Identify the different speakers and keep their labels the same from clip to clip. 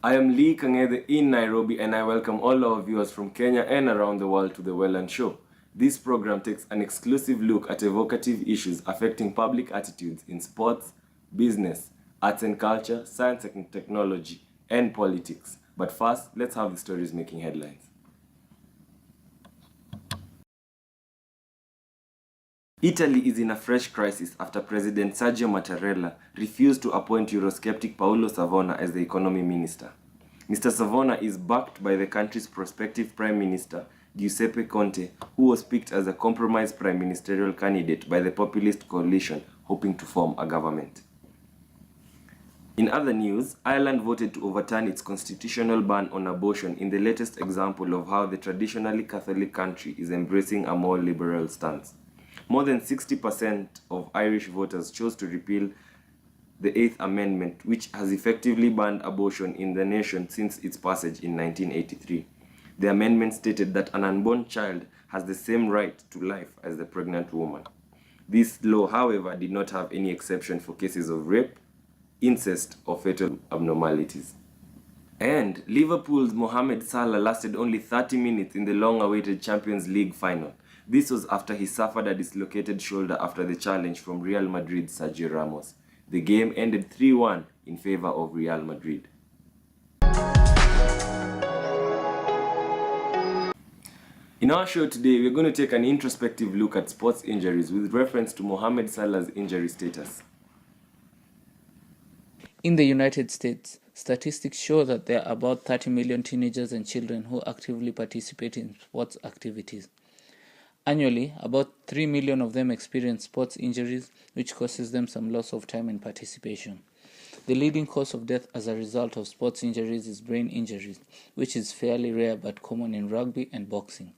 Speaker 1: I am Kangethe in Nairobi, and I welcome all our viewers from Kenya and around the world to the Welland Show. This program takes an exclusive look at evocative issues affecting public attitudes in sports, business, arts and culture, science and technology, and politics. But first, let's have the stories making headlines. Italy is in a fresh crisis after President Sergio Mattarella refused to appoint Eurosceptic Paolo Savona as the economy minister. Mr. Savona is backed by the country's prospective Prime Minister, Giuseppe Conte, who was picked as a compromise prime ministerial candidate by the populist coalition hoping to form a government. In other news, Ireland voted to overturn its constitutional ban on abortion in the latest example of how the traditionally Catholic country is embracing a more liberal stance. More than 60% of Irish voters chose to repeal the Eighth Amendment, which has effectively banned abortion in the nation since its passage in 1983. The amendment stated that an unborn child has the same right to life as the pregnant woman. This law, however, did not have any exception for cases of rape, incest, or fetal abnormalities. And Liverpool's Mohamed Salah lasted only 30 minutes in the long-awaited Champions League final. This was after he suffered a dislocated shoulder after the challenge from Real Madrid's Sergio Ramos. The game ended 3-1 in favor of Real Madrid. In our show today, we're going to take an introspective look at sports injuries with reference to Mohamed Salah's injury status.
Speaker 2: In the United States, statistics show that there are about 30 million teenagers and children who actively participate in sports activities. Annually, about 3 million of them experience sports injuries, which causes them some loss of time and participation. The leading cause of death as a result of sports injuries is brain injuries, which is fairly rare but common in rugby and boxing.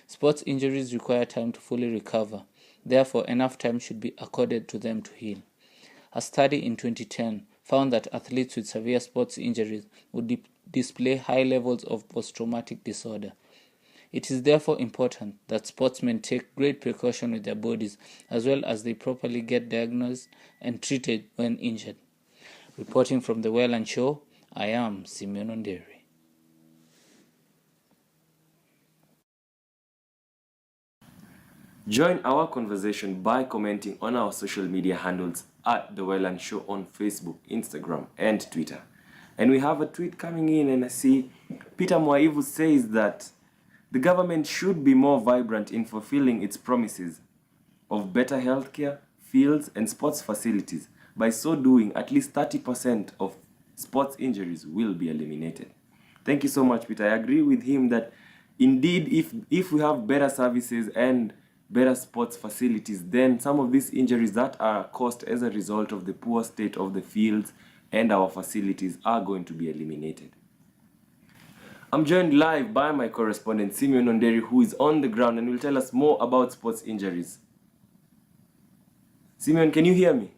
Speaker 2: Sports injuries require time to fully recover, therefore enough time should be accorded to them to heal. A study in 2010 found that athletes with severe sports injuries would display high levels of post-traumatic disorder. It is therefore important that sportsmen take great precaution with their bodies as well as they properly get diagnosed and treated when injured. Reporting from the Welland Show, I am Simeon Onderi.
Speaker 1: Join our conversation by commenting on our social media handles at The Welland Show on Facebook, Instagram, and Twitter. And we have a tweet coming in, and I see Peter Mwaivu says that the government should be more vibrant in fulfilling its promises of better healthcare, fields, and sports facilities. By so doing, at least 30% of sports injuries will be eliminated. Thank you so much, Peter. I agree with him that indeed, if we have better services and better sports facilities, then some of these injuries that are caused as a result of the poor state of the fields and our facilities are going to be eliminated. I'm joined live by my correspondent Simeon Onderi, who is on the ground and will tell us more about sports injuries. Simeon, can you hear me?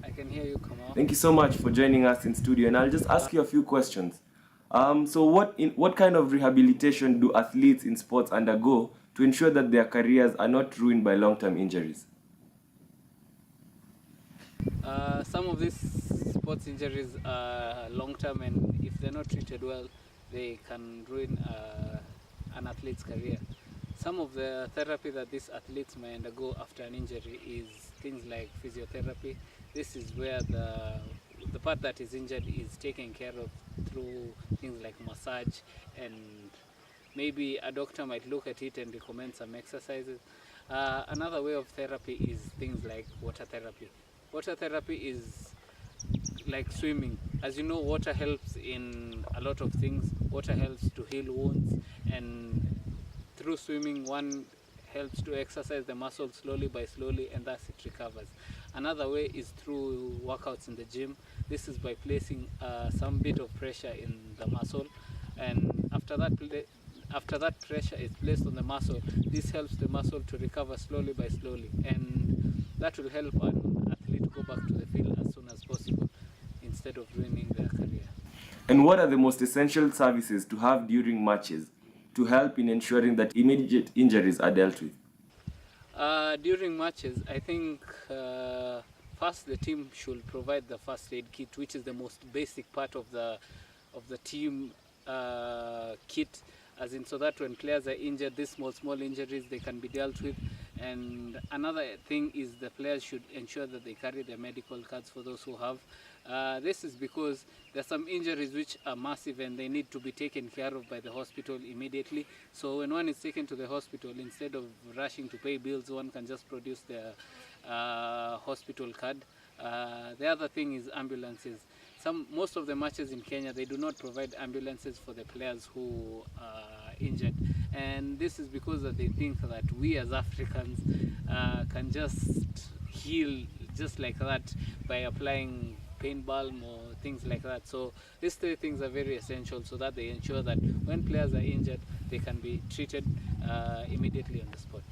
Speaker 2: I can hear you, Kamal.
Speaker 1: Thank you so much for joining us in studio, and I'll just ask you a few questions. So what kind of rehabilitation do athletes in sports undergo to ensure that their careers are not ruined by long-term injuries?
Speaker 2: Some of these sports injuries are long-term, and if they're not treated well, they can ruin an athlete's career. Some of the therapy that these athletes may undergo after an injury is things like physiotherapy. This is where the part that is injured is taken care of through things like massage, and maybe a doctor might look at it and recommend some exercises. Another way of therapy is things like water therapy. Water therapy is like swimming. As you know, water helps in a lot of things. Water helps to heal wounds, and through swimming one helps to exercise the muscle slowly by slowly, and thus it recovers. Another way is through workouts in the gym. This is by placing some bit of pressure in the muscle, and after that pressure is placed on the muscle, this helps the muscle to recover slowly by slowly, and that will help an athlete go back to the field as soon as possible instead of ruining their career.
Speaker 1: And what are the most essential services to have during matches to help in ensuring that immediate injuries are dealt with?
Speaker 2: During matches, I think first the team should provide the first aid kit, which is the most basic part of the team kit, as in so that when players are injured, these small injuries, they can be dealt with. And another thing is the players should ensure that they carry their medical cards for those who have. This is because there are some injuries which are massive and they need to be taken care of by the hospital immediately. So when one is taken to the hospital, instead of rushing to pay bills, one can just produce their hospital card. The other thing is ambulances. Most of the matches in Kenya, they do not provide ambulances for the players who are injured, and this is because that they think that we as Africans can just heal just like that by applying pain balm or things like that. So these three things are very essential so that they ensure that when players are injured, they can be treated immediately on the spot.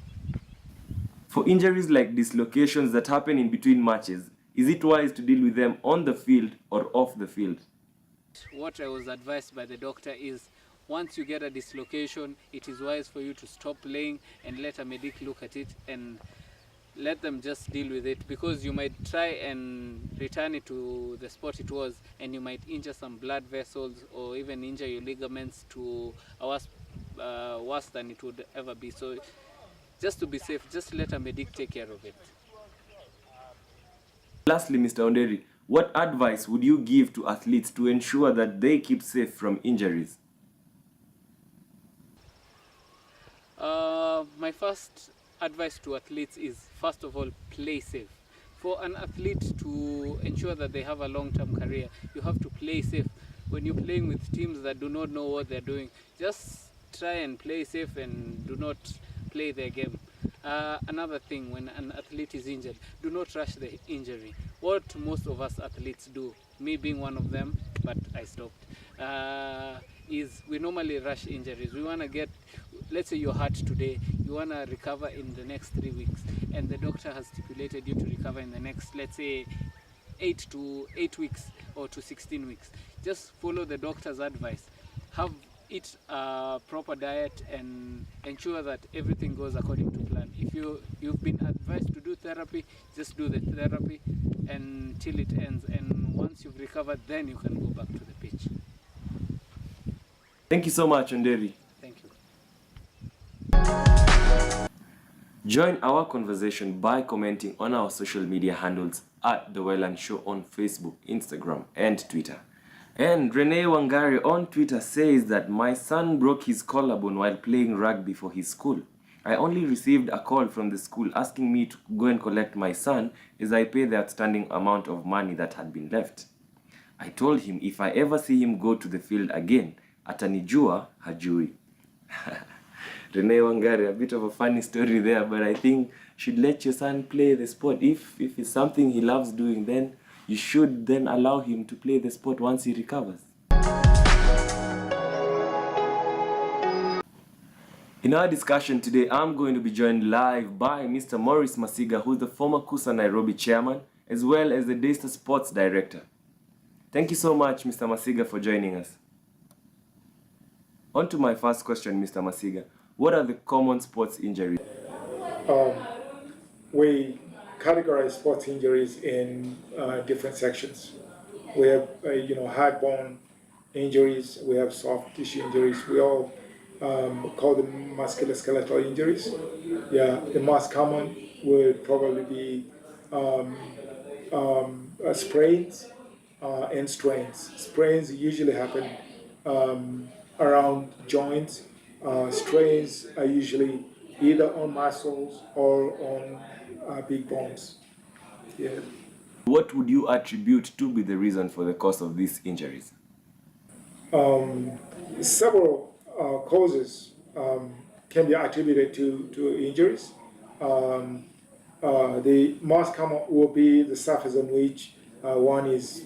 Speaker 1: For injuries like dislocations that happen in between matches, is it wise to deal with them on the field or off the field?
Speaker 2: What I was advised by the doctor is once you get a dislocation, it is wise for you to stop playing and let a medic look at it and let them just deal with it, because you might try and return it to the spot it was and you might injure some blood vessels or even injure your ligaments to a worse than it would ever be. So just to be safe, just let a medic take care of it.
Speaker 1: Lastly, Mr. Onderi, what advice would you give to athletes to ensure that they keep safe from injuries?
Speaker 2: My first advice to athletes is, first of all, play safe. For an athlete to ensure that they have a long-term career, you have to play safe. When you're playing with teams that do not know what they're doing, just try and play safe and do not play their game. Another thing, when an athlete is injured, do not rush the injury. What most of us athletes do, me being one of them, but I stopped, is we normally rush injuries. We want to get, let's say you're hurt today, you want to recover in the next 3 weeks, and the doctor has stipulated you to recover in the next, let's say, 8 weeks or to 16 weeks. Just follow the doctor's advice. Eat a proper diet and ensure that everything goes according to plan. If you've been advised to do therapy, just do the therapy until it ends, and once you've recovered, then you can go back to the pitch.
Speaker 1: Thank you so much, Onderi.
Speaker 2: Thank you.
Speaker 1: Join our conversation by commenting on our social media handles at The Welland Show on Facebook, Instagram, and Twitter. And Rene Wangari on Twitter says that my son broke his collarbone while playing rugby for his school. I only received a call from the school asking me to go and collect my son as I pay the outstanding amount of money that had been left. I told him if I ever see him go to the field again, atanijua hajui. Rene Wangari, a bit of a funny story there, but I think you should let your son play the sport. If it's something he loves doing, then you should then allow him to play the sport once he recovers. In our discussion today, I'm going to be joined live by Mr. Maurice Masiga, who's the former KUSA Nairobi chairman, as well as the Daystar Sports Director. Thank you so much, Mr. Masiga, for joining us. On to my first question, Mr. Masiga. What are the common sports injuries?
Speaker 3: We categorize sports injuries in different sections. We have, hard bone injuries. We have soft tissue injuries. We all call them musculoskeletal injuries. Yeah, the most common would probably be sprains and strains. Sprains usually happen around joints. Strains are usually either on muscles or on big bones. Yeah.
Speaker 1: What would you attribute to be the reason for the cause of these injuries?
Speaker 3: Several causes can be attributed to injuries. The most common will be the surface on which one is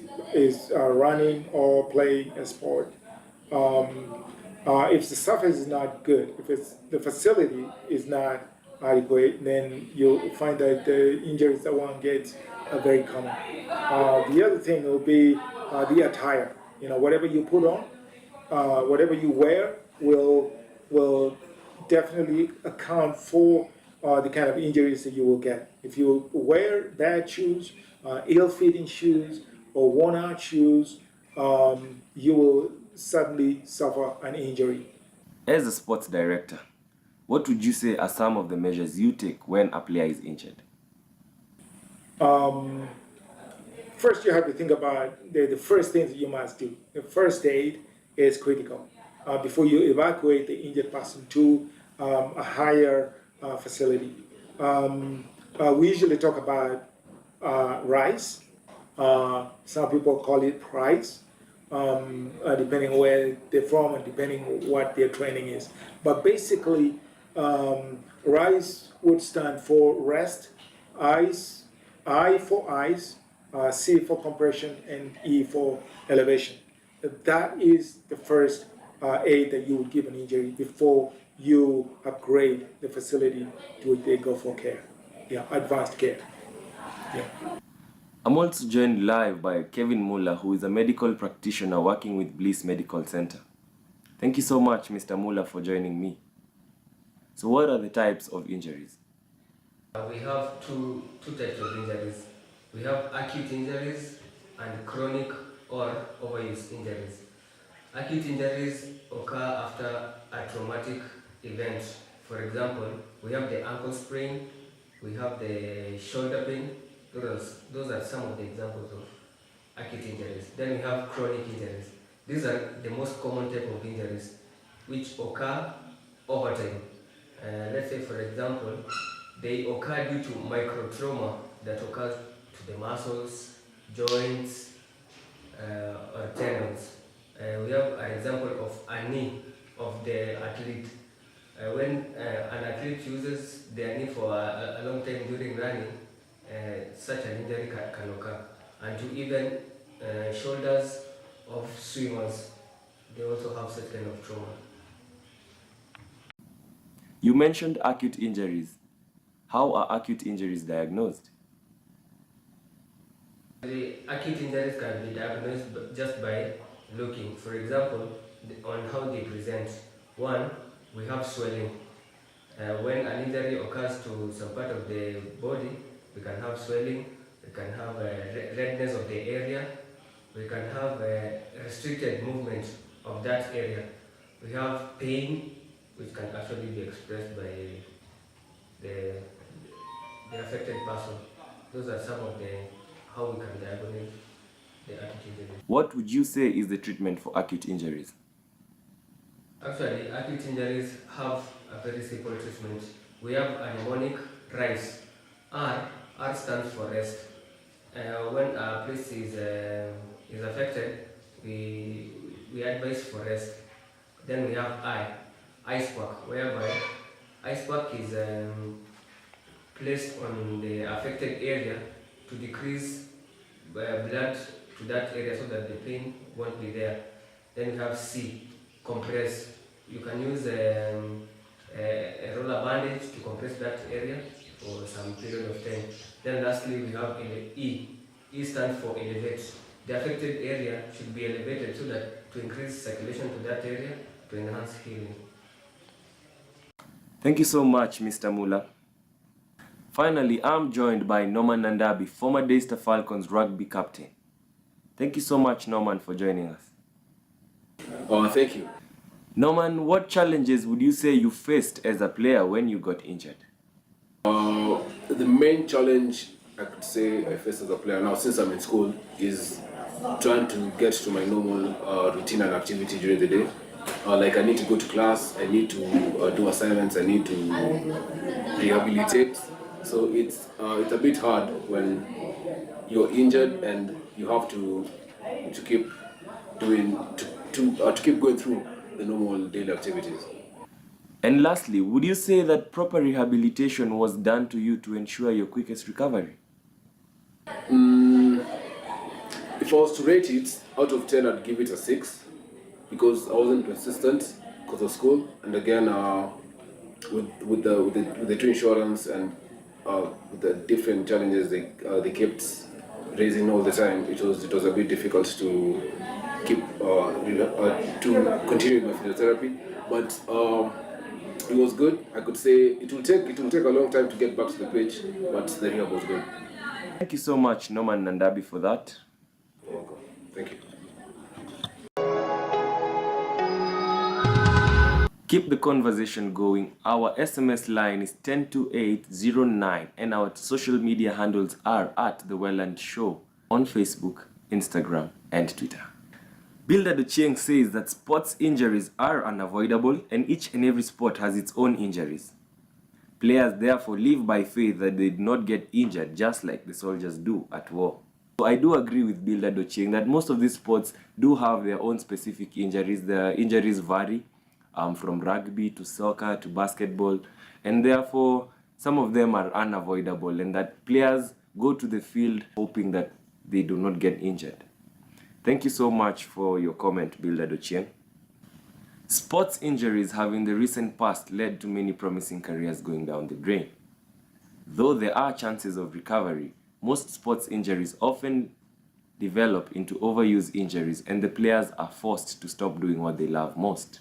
Speaker 3: running or playing a sport. If the surface is not good, if the facility is not adequate, then you'll find that the injuries that one gets are very common. The other thing will be the attire. Whatever you put on, whatever you wear will definitely account for are the kind of injuries that you will get. If you wear bad shoes, ill-fitting shoes, or worn-out shoes, you will suddenly suffer an injury.
Speaker 1: As a sports director, what would you say are some of the measures you take when a player is injured?
Speaker 3: First, you have to think about the first things that you must do. The first aid is critical. Before you evacuate the injured person to a higher facility. We usually talk about rice. Some people call it price, depending on where they're from and depending on what their training is. But basically, RISE would stand for rest, ice, I for ice, C for compression, and E for elevation. That is the first aid that you would give an injury before you upgrade the facility to which they go for care. Yeah, advanced care. Yeah.
Speaker 1: I'm also joined live by Kevin Muller, who is a medical practitioner working with Bliss Medical Center. Thank you so much, Mr. Muller, for joining me. So what are the types of injuries?
Speaker 4: We have two types of injuries. We have acute injuries and chronic or overuse injuries. Acute injuries occur after a traumatic event. For example, we have the ankle sprain, we have the shoulder pain. Those are some of the examples of acute injuries. Then we have chronic injuries. These are the most common type of injuries which occur over time. Let's say, for example, they occur due to microtrauma that occurs to the muscles, joints, or tendons. We have an example of a knee of the athlete. When an athlete uses their knee for a long time during running, such an injury can occur. And to even shoulders of swimmers, they also have such kind of trauma.
Speaker 1: You mentioned acute injuries. How are acute injuries diagnosed?
Speaker 4: The acute injuries can be diagnosed just by looking, for example, on how they present. One, we have swelling. When an injury occurs to some part of the body, we can have swelling, we can have redness of the area, we can have restricted movement of that area. We have pain, which can actually be expressed by the affected person. Those are some of the how we can diagnose the acute injury.
Speaker 1: What would you say is the treatment for acute injuries?
Speaker 4: Actually, acute injuries have a very simple treatment. We have a mnemonic RISE. R stands for rest. When a place is affected, we advise for rest. Then we have ice pack, whereby ice pack is placed on the affected area to decrease blood to that area so that the pain won't be there. Then we have C, compress. You can use a roller bandage to compress that area for some period of time. Then lastly we have E. E stands for elevate. The affected area should be elevated so that to increase circulation to that area to enhance healing.
Speaker 1: Thank you so much, Mr. Muller. Finally, I'm joined by Norman Nandabi, former Daystar Falcons rugby captain. Thank you so much, Norman, for joining us.
Speaker 5: Oh, thank you.
Speaker 1: Norman, what challenges would you say you faced as a player when you got injured?
Speaker 5: The main challenge I could say I faced as a player now, since I'm in school, is trying to get to my normal routine and activity during the day. Like I need to go to class, I need to do assignments, I need to rehabilitate. So it's a bit hard when you're injured and you have to keep doing to keep going through the normal daily activities.
Speaker 1: And lastly, would you say that proper rehabilitation was done to you to ensure your quickest recovery?
Speaker 5: If I was to rate it out of 10, I'd give it a 6 because I wasn't consistent because of school, and again with the tree insurance and with the different challenges they kept raising all the time, it was a bit difficult to keep to continue my physiotherapy. But it was good. I could say it will take a long time to get back to the pitch, but the rehab was good.
Speaker 1: Thank you so much, Norman Nandabi, for that.
Speaker 5: You're welcome. Thank you.
Speaker 1: Keep the conversation going. Our SMS line is 102809 and our social media handles are at The Welland Show on Facebook, Instagram, and Twitter. Builder Dochieng says that sports injuries are unavoidable and each and every sport has its own injuries. Players therefore live by faith that they did not get injured just like the soldiers do at war. So I do agree with Builder Dochieng that most of these sports do have their own specific injuries. The injuries vary from rugby to soccer to basketball, and therefore some of them are unavoidable and that players go to the field hoping that they do not get injured. Thank you so much for your comment, Builder Dochieng. Sports injuries have in the recent past led to many promising careers going down the drain. Though there are chances of recovery, most sports injuries often develop into overuse injuries and the players are forced to stop doing what they love most.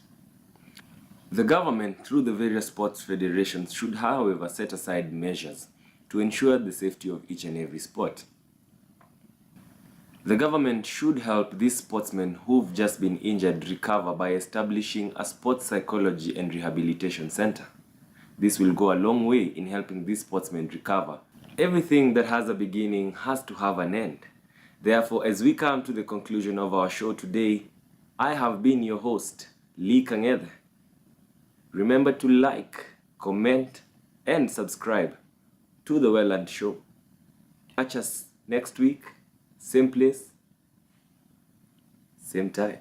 Speaker 1: The government, through the various sports federations, should, however, set aside measures to ensure the safety of each and every sport. The government should help these sportsmen who've just been injured recover by establishing a sports psychology and rehabilitation center. This will go a long way in helping these sportsmen recover. Everything that has a beginning has to have an end. Therefore, as we come to the conclusion of our show today, I have been your host, Lee Kangethe. Remember to like, comment, and subscribe to The Welland Show. Catch us next week, same place, same time.